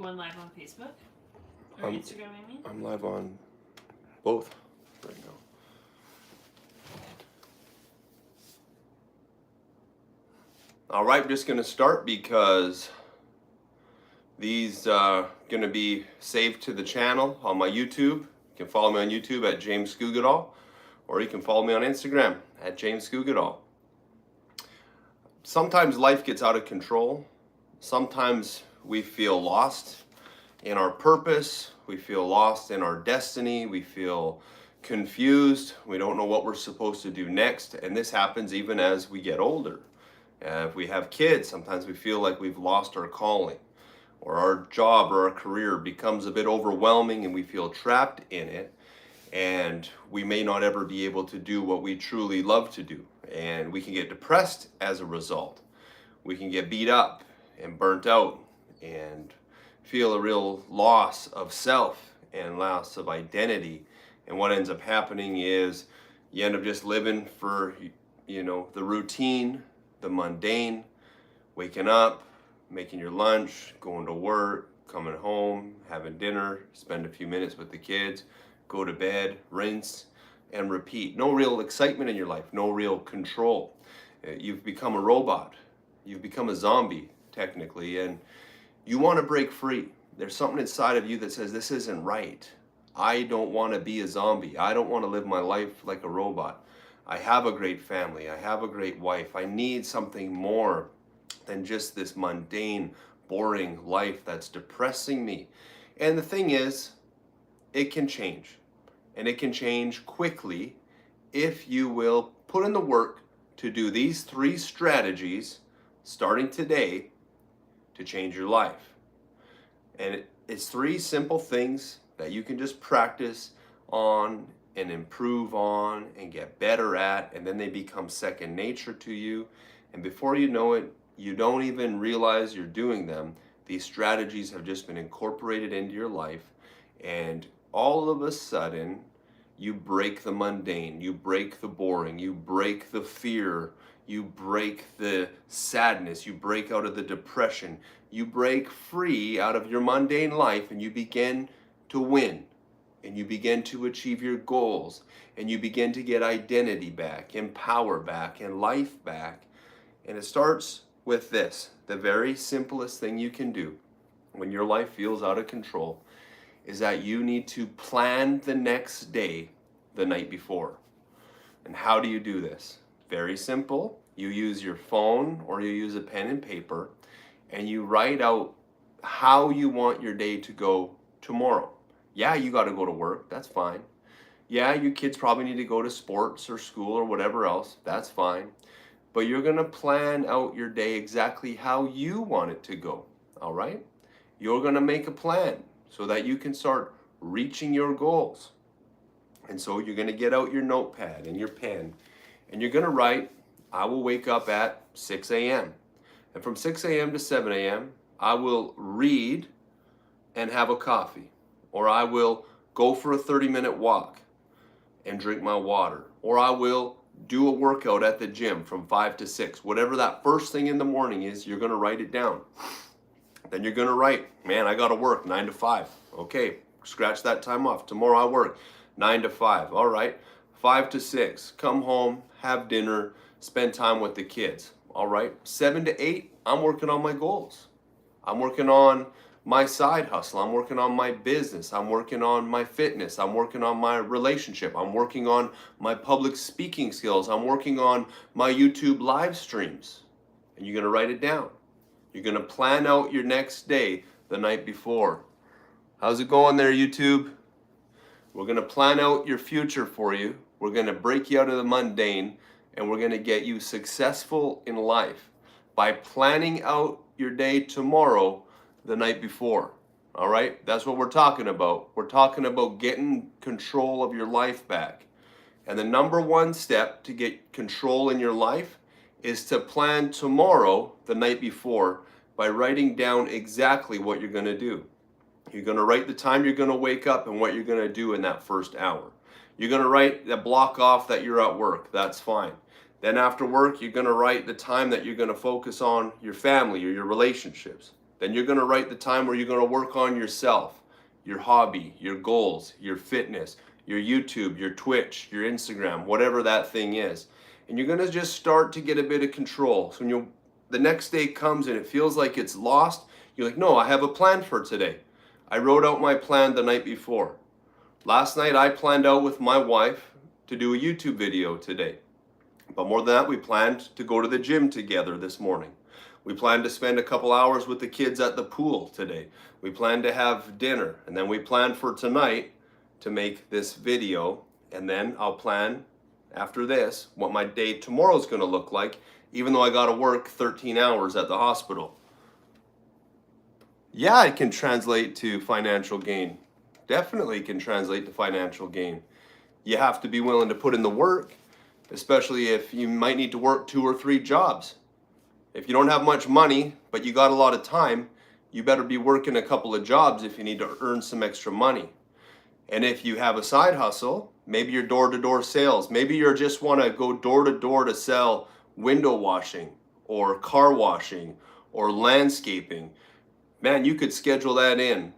going live on Facebook or Instagram, I mean? I'm live on both right now. All right, I'm just going to start because these are going to be saved to the channel on my YouTube. You can follow me on YouTube at James Scugadall, or you can follow me on Instagram at James Scugadall. Sometimes life gets out of control. Sometimes we feel lost in our purpose. We feel lost in our destiny. We feel confused. We don't know what we're supposed to do next. And this happens even as we get older. If we have kids, sometimes we feel like we've lost our calling, or our job or our career becomes a bit overwhelming and we feel trapped in it. And we may not ever be able to do what we truly love to do. And we can get depressed as a result. We can get beat up and burnt out and feel a real loss of self and loss of identity. And what ends up happening is you end up just living for, the routine, the mundane, waking up, making your lunch, going to work, coming home, having dinner, spend a few minutes with the kids, go to bed, rinse, and repeat. No real excitement in your life, no real control. You've become a robot. You've become a zombie, technically, and you want to break free. There's something inside of you that says, this isn't right. I don't want to be a zombie. I don't want to live my life like a robot. I have a great family. I have a great wife. I need something more than just this mundane, boring life that's depressing me. And the thing is, it can change. And it can change quickly if you will put in the work to do these 3 strategies starting today to change your life. And it's 3 simple things that you can just practice on and improve on and get better at, and then they become second nature to you. And before you know it, you don't even realize you're doing them. These strategies have just been incorporated into your life, and all of a sudden, you break the mundane, you break the boring, you break the fear, you break the sadness, you break out of the depression, you break free out of your mundane life, and you begin to win, and you begin to achieve your goals, and you begin to get identity back, and power back, and life back. And it starts with this. The very simplest thing you can do when your life feels out of control is that you need to plan the next day the night before. And how do you do this? Very simple. You use your phone or you use a pen and paper, and you write out how you want your day to go tomorrow. Yeah, you got to go to work. That's fine. Yeah, your kids probably need to go to sports or school or whatever else. That's fine. But you're going to plan out your day exactly how you want it to go. All right? You're going to make a plan so that you can start reaching your goals. And so you're going to get out your notepad and your pen, and you're going to write, I will wake up at 6 a.m. And from 6 a.m. to 7 a.m., I will read and have a coffee. Or I will go for a 30-minute walk and drink my water. Or I will do a workout at the gym from 5 to 6. Whatever that first thing in the morning is, you're going to write it down. Then you're going to write, man, I got to work 9 to 5. Okay, scratch that time off. Tomorrow I work 9 to 5. All right, 5 to 6. Come home, have dinner, spend time with the kids. All right, 7 to 8, I'm working on my goals. I'm working on my side hustle. I'm working on my business. I'm working on my fitness. I'm working on my relationship. I'm working on my public speaking skills. I'm working on my YouTube live streams. And you're going to write it down. You're going to plan out your next day the night before. How's it going there, YouTube? We're going to plan out your future for you. We're going to break you out of the mundane, and we're going to get you successful in life by planning out your day tomorrow the night before. All right? That's what we're talking about. We're talking about getting control of your life back. And the number 1 step to get control in your life is to plan tomorrow the night before by writing down exactly what you're going to do. You're going to write the time you're going to wake up and what you're going to do in that first hour. You're going to write the block off that you're at work. That's fine. Then after work, you're going to write the time that you're going to focus on your family or your relationships. Then you're going to write the time where you're going to work on yourself, your hobby, your goals, your fitness, your YouTube, your Twitch, your Instagram, whatever that thing is. And you're going to just start to get a bit of control. So when the next day comes and it feels like it's lost, you're like, no, I have a plan for today. I wrote out my plan the night before. Last night I planned out with my wife to do a YouTube video today. But more than that, we planned to go to the gym together this morning. We planned to spend a couple hours with the kids at the pool today. We planned to have dinner. And then we planned for tonight to make this video. And then I'll plan after this what my day tomorrow is going to look like, even though I got to work 13 hours at the hospital. Yeah, it can translate to financial gain. Definitely can translate to financial gain. You have to be willing to put in the work, especially if you might need to work 2 or 3 jobs. If you don't have much money, but you got a lot of time, you better be working a couple of jobs if you need to earn some extra money. And if you have a side hustle, maybe you're door-to-door sales. Maybe you just want to go door-to-door to sell window washing or car washing or landscaping. Man, you could schedule that in.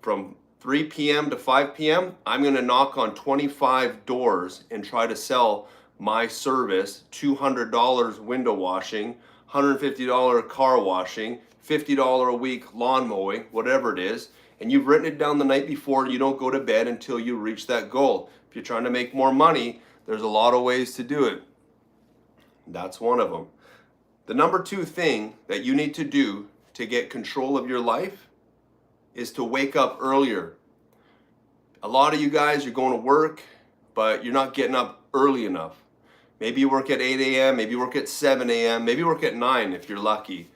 From 3 p.m. to 5 p.m., I'm going to knock on 25 doors and try to sell my service, $200 window washing, $150 car washing, $50 a week lawn mowing, whatever it is. And you've written it down the night before and you don't go to bed until you reach that goal. If you're trying to make more money, there's a lot of ways to do it. That's one of them. The number 2 thing that you need to do to get control of your life is to wake up earlier. A lot of you guys, you're going to work, but you're not getting up early enough. Maybe you work at 8 a.m., maybe you work at 7 a.m., maybe you work at 9 if you're lucky.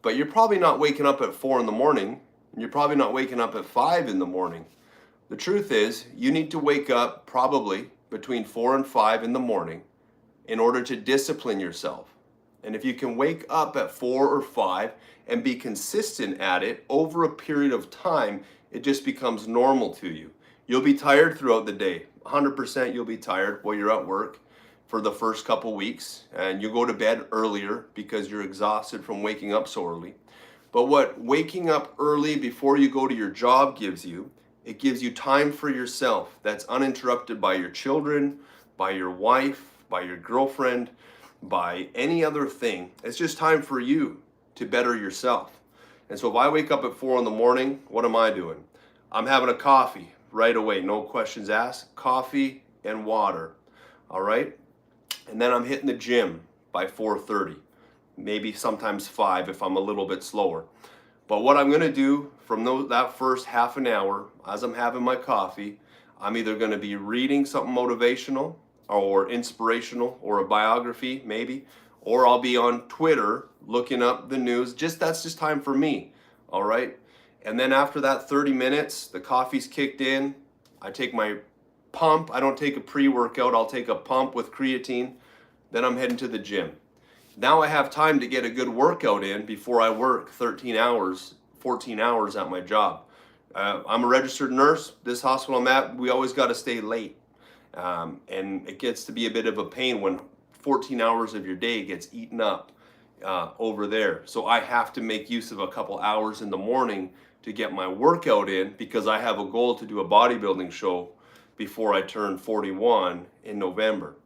But you're probably not waking up at 4 in the morning, and you're probably not waking up at 5 in the morning. The truth is, you need to wake up probably between 4 and 5 in the morning in order to discipline yourself. And if you can wake up at 4 or 5 and be consistent at it over a period of time, it just becomes normal to you. You'll be tired throughout the day. 100% you'll be tired while you're at work for the first couple weeks, and you go to bed earlier because you're exhausted from waking up so early. But what waking up early before you go to your job gives you, it gives you time for yourself that's uninterrupted by your children, by your wife, by your girlfriend, by any other thing. It's just time for you to better yourself. And so if I wake up at 4 in the morning, what am I doing? I'm having a coffee right away, no questions asked. Coffee and water, all right? And then I'm hitting the gym by 4:30, maybe sometimes 5 if I'm a little bit slower. But what I'm gonna do from that first half an hour, as I'm having my coffee, I'm either gonna be reading something motivational or inspirational or a biography maybe, or I'll be on Twitter looking up the news. That's just time for me, all right? And then after that 30 minutes, the coffee's kicked in, I take my pump. I don't take a pre-workout, I'll take a pump with creatine. Then I'm heading to the gym. Now I have time to get a good workout in before I work 13 hours, 14 hours at my job. I'm a registered nurse. This hospital I'm at, we always got to stay late. And it gets to be a bit of a pain when 14 hours of your day gets eaten up over there. So I have to make use of a couple hours in the morning to get my workout in because I have a goal to do a bodybuilding show before I turn 41 in November.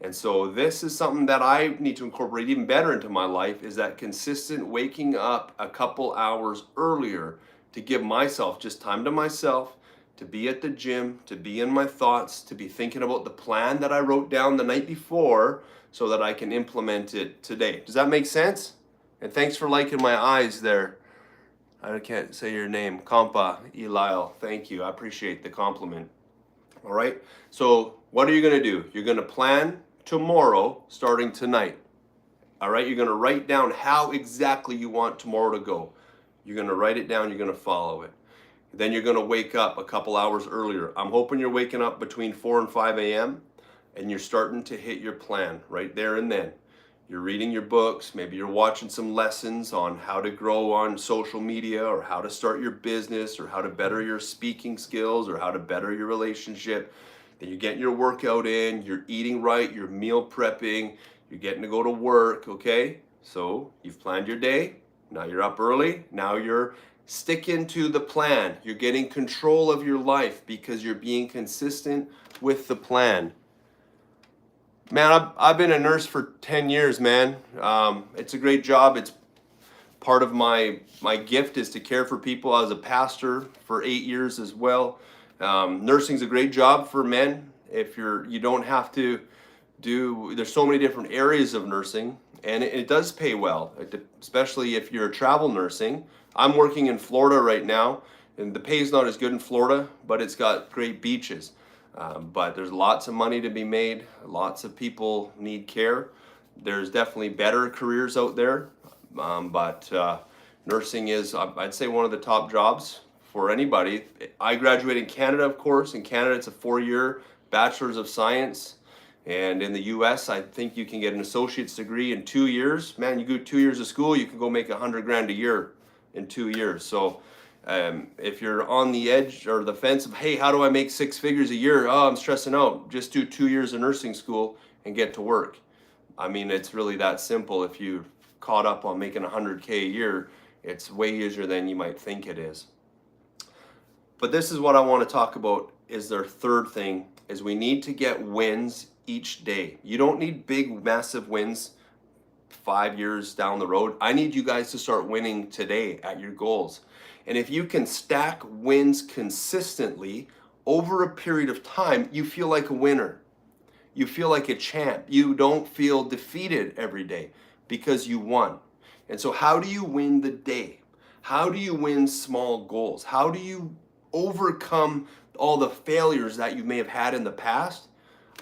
And so this is something that I need to incorporate even better into my life, is that consistent waking up a couple hours earlier to give myself just time to myself, to be at the gym, to be in my thoughts, to be thinking about the plan that I wrote down the night before so that I can implement it today. Does that make sense? And thanks for liking my eyes there. I can't say your name. Compa Elile. Thank you. I appreciate the compliment. All right. So what are you going to do? You're going to plan tomorrow starting tonight. All right. You're going to write down how exactly you want tomorrow to go. You're going to write it down. You're going to follow it. Then you're going to wake up a couple hours earlier. I'm hoping you're waking up between 4 and 5 a.m. and you're starting to hit your plan right there and then. You're reading your books, maybe you're watching some lessons on how to grow on social media or how to start your business or how to better your speaking skills or how to better your relationship. Then you're getting your workout in, you're eating right, you're meal prepping, you're getting to go to work, okay? So you've planned your day, Now you're up early. Now you're sticking to the plan. You're getting control of your life because you're being consistent with the plan. Man, I've been a nurse for 10 years, man. It's a great job. It's part of my gift is to care for people. I was a pastor for 8 years as well. Nursing's a great job for men. If you don't have to there's so many different areas of nursing, and it does pay well, especially if you're travel nursing. I'm working in Florida right now, and the pay's not as good in Florida, but it's got great beaches. But there's lots of money to be made. Lots of people need care. There's definitely better careers out there, but nursing is, I'd say, one of the top jobs for anybody. I graduated in Canada, of course. In Canada, it's a 4-year Bachelor's of Science. And in the US, I think you can get an associate's degree in 2 years. Man, you go 2 years of school, you can go make $100,000 a year in 2 years. So if you're on the edge or the fence of, hey, how do I make 6 figures a year? Oh, I'm stressing out. Just do 2 years of nursing school and get to work. I mean, it's really that simple. If you're caught up on making $100K a year, it's way easier than you might think it is. But this is what I want to talk about, is their third thing, is we need to get wins each day. You don't need big, massive wins 5 years down the road. I need you guys to start winning today at your goals. And if you can stack wins consistently over a period of time, you feel like a winner. You feel like a champ. You don't feel defeated every day because you won. And so how do you win the day? How do you win small goals? How do you overcome all the failures that you may have had in the past?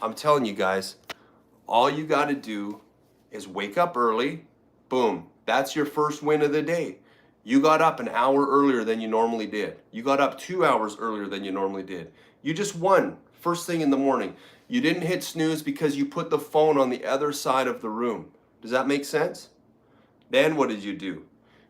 I'm telling you guys, all you got to do is wake up early. Boom. That's your first win of the day. You got up an hour earlier than you normally did. You got up 2 hours earlier than you normally did. You just won first thing in the morning. You didn't hit snooze because you put the phone on the other side of the room. Does that make sense? Then what did you do?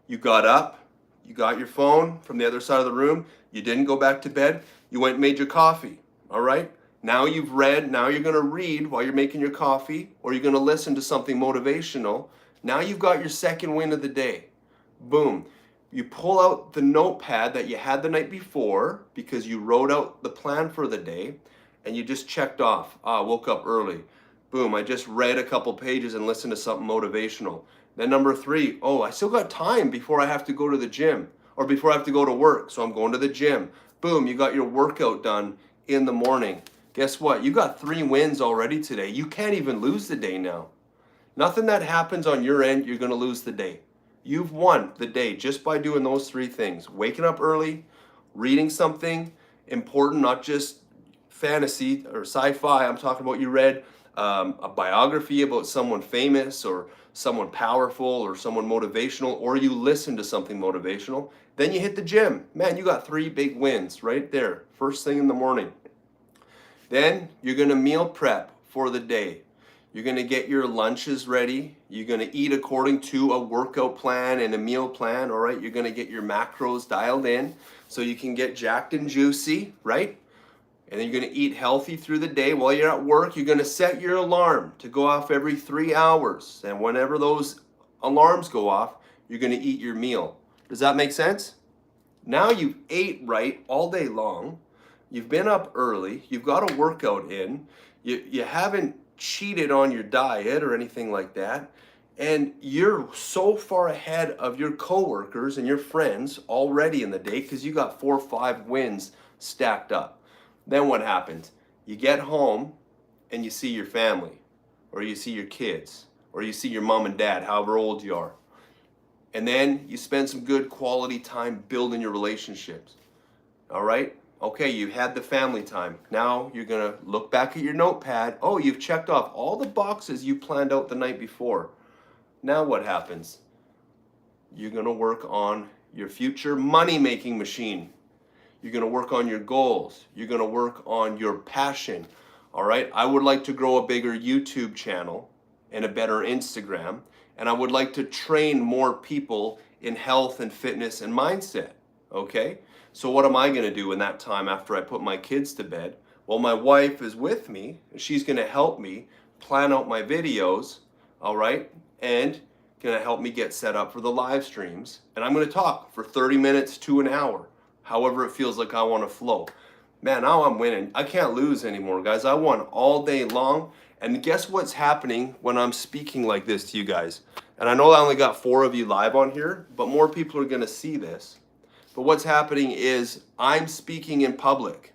You got up, you got your phone from the other side of the room, you didn't go back to bed, you went and made your coffee, all right? Now you've read, now you're gonna read while you're making your coffee, or you're gonna listen to something motivational. Now you've got your second win of the day. Boom. You pull out the notepad that you had the night before because you wrote out the plan for the day, and you just checked off. I woke up early. Boom, I just read a couple pages and listened to something motivational. Then number 3, oh, I still got time before I have to go to the gym or before I have to go to work, so I'm going to the gym. Boom, you got your workout done in the morning. Guess what? You got 3 wins already today. You can't even lose the day now. Nothing that happens on your end, you're going to lose the day. You've won the day just by doing those 3 things. Waking up early, reading something important, not just fantasy or sci-fi. I'm talking about you read a biography about someone famous or someone powerful or someone motivational, or you listen to something motivational. Then you hit the gym. Man, you got 3 big wins right there, first thing in the morning. Then you're going to meal prep for the day. You're going to get your lunches ready. You're going to eat according to a workout plan and a meal plan, all right? You're going to get your macros dialed in so you can get jacked and juicy, right? And then you're going to eat healthy through the day. While you're at work, you're going to set your alarm to go off every 3 hours. And whenever those alarms go off, you're going to eat your meal. Does that make sense? Now you've ate right all day long. You've been up early. You've got a workout in. You haven't cheated on your diet or anything like that. And you're so far ahead of your coworkers and your friends already in the day because you got 4 or 5 wins stacked up. Then what happens? You get home and you see your family, or you see your kids, or you see your mom and dad, however old you are. And then you spend some good quality time building your relationships. All right? Okay, you had the family time. Now you're going to look back at your notepad. Oh, you've checked off all the boxes you planned out the night before. Now what happens? You're going to work on your future money-making machine. You're going to work on your goals. You're going to work on your passion. All right? I would like to grow a bigger YouTube channel and a better Instagram. And I would like to train more people in health and fitness and mindset. Okay? So what am I going to do in that time after I put my kids to bed? Well, my wife is with me. She's going to help me plan out my videos, all right? And going to help me get set up for the live streams. And I'm going to talk for 30 minutes to an hour, however it feels like I want to flow. Man, now I'm winning. I can't lose anymore, guys. I won all day long. And guess what's happening when I'm speaking like this to you guys? And I know I only got 4 of you live on here, but more people are going to see this. But what's happening is I'm speaking in public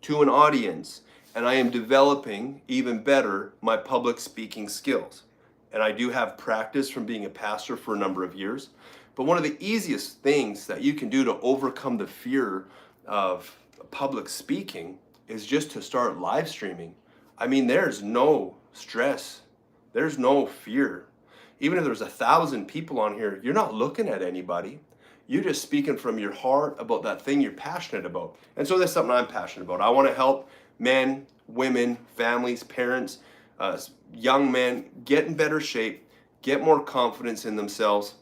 to an audience, and I am developing even better my public speaking skills. And I do have practice from being a pastor for a number of years. But one of the easiest things that you can do to overcome the fear of public speaking is just to start live streaming. I mean, there's no stress. There's no fear. Even if there's 1,000 people on here, you're not looking at anybody. You're just speaking from your heart about that thing you're passionate about. And so that's something I'm passionate about. I want to help men, women, families, parents, young men get in better shape, get more confidence in themselves,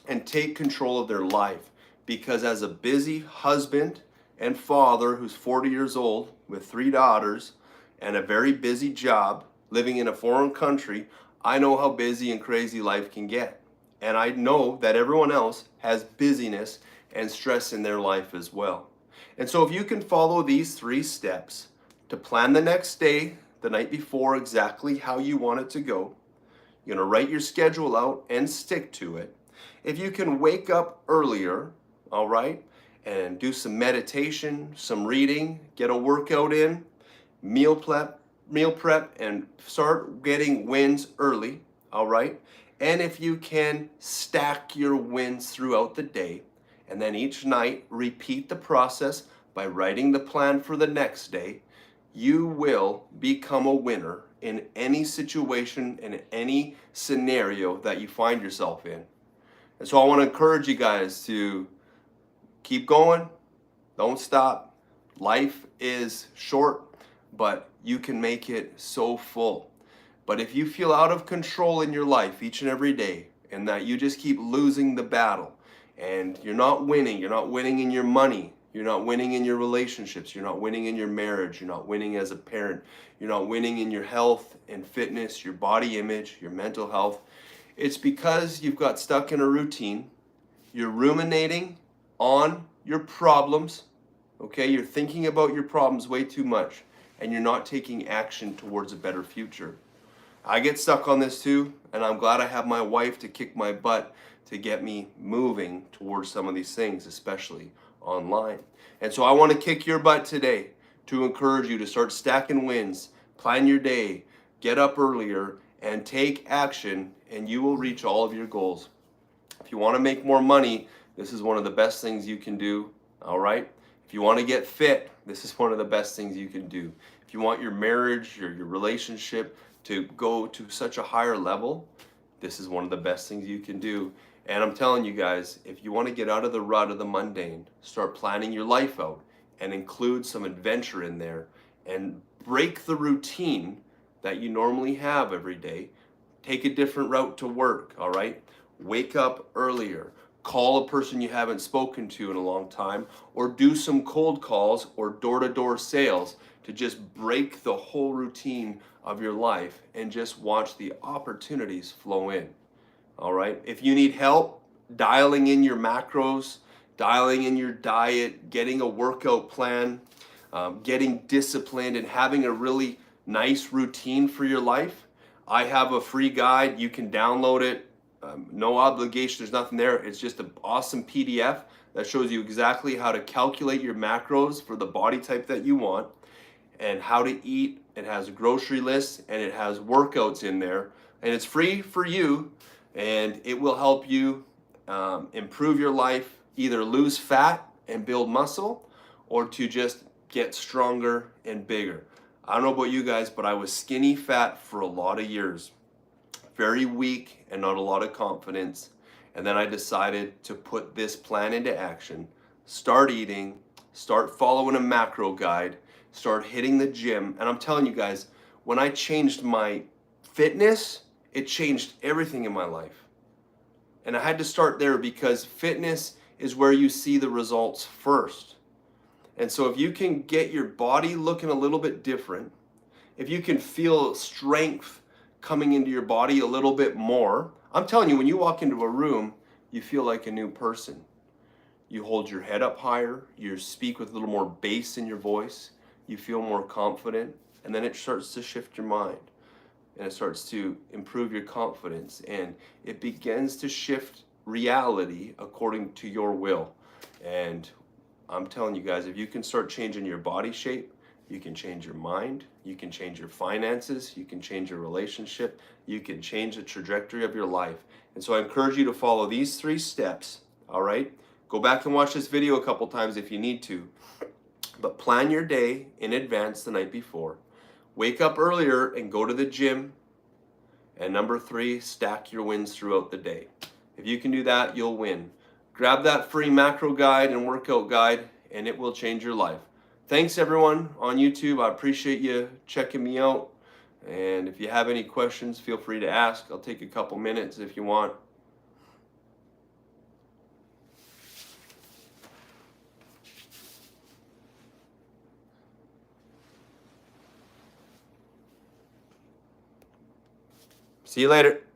and take control of their life. Because as a busy husband and father who's 40 years old with 3 daughters and a very busy job living in a foreign country, I know how busy and crazy life can get. And I know that everyone else has busyness and stress in their life as well. And so if you can follow these 3 steps to plan the next day, the night before, exactly how you want it to go, you're going to write your schedule out and stick to it. If you can wake up earlier, all right, and do some meditation, some reading, get a workout in, meal prep, and start getting wins early, all right? And if you can stack your wins throughout the day, and then each night repeat the process by writing the plan for the next day, you will become a winner in any situation, in any scenario that you find yourself in. And so I want to encourage you guys to keep going, don't stop. Life is short, but you can make it so full. But if you feel out of control in your life each and every day, and that you just keep losing the battle, and you're not winning in your money, you're not winning in your relationships, you're not winning in your marriage, you're not winning as a parent, you're not winning in your health and fitness, your body image, your mental health, it's because you've got stuck in a routine. You're ruminating on your problems, okay? You're thinking about your problems way too much, and you're not taking action towards a better future. I get stuck on this too, and I'm glad I have my wife to kick my butt to get me moving towards some of these things, especially online. And so I want to kick your butt today to encourage you to start stacking wins, plan your day, get up earlier, and take action, and you will reach all of your goals. If you want to make more money, this is one of the best things you can do, all right? If you want to get fit, this is one of the best things you can do. If you want your marriage or your relationship to go to such a higher level, this is one of the best things you can do. And I'm telling you guys, if you want to get out of the rut of the mundane, start planning your life out and include some adventure in there and break the routine that you normally have every day. Take a different route to work, all right? Wake up earlier. Call a person you haven't spoken to in a long time, or do some cold calls or door-to-door sales to just break the whole routine of your life and just watch the opportunities flow in. All right? If you need help dialing in your macros, dialing in your diet, getting a workout plan, getting disciplined, and having a really nice routine for your life, I have a free guide. You can download it. No obligation. There's nothing there. It's just an awesome PDF that shows you exactly how to calculate your macros for the body type that you want and how to eat. It has grocery lists and it has workouts in there, and it's free for you, and it will help you improve your life, either lose fat and build muscle, or to just get stronger and bigger. I don't know about you guys, but I was skinny fat for a lot of years, very weak and not a lot of confidence. And then I decided to put this plan into action, start eating, start following a macro guide, start hitting the gym. And I'm telling you guys, when I changed my fitness, it changed everything in my life. And I had to start there because fitness is where you see the results first. And so if you can get your body looking a little bit different, if you can feel strength coming into your body a little bit more, I'm telling you, when you walk into a room, you feel like a new person. You hold your head up higher, you speak with a little more bass in your voice, you feel more confident, and then it starts to shift your mind. And it starts to improve your confidence, and it begins to shift reality according to your will. And I'm telling you guys, if you can start changing your body shape, you can change your mind, you can change your finances, you can change your relationship, you can change the trajectory of your life. And so I encourage you to follow these 3 steps, all right? Go back and watch this video a couple times if you need to, but plan your day in advance the night before. Wake up earlier and go to the gym. And number 3, stack your wins throughout the day. If you can do that, you'll win. Grab that free macro guide and workout guide, and it will change your life. Thanks everyone on YouTube. I appreciate you checking me out. And if you have any questions, feel free to ask. I'll take a couple minutes if you want. See you later.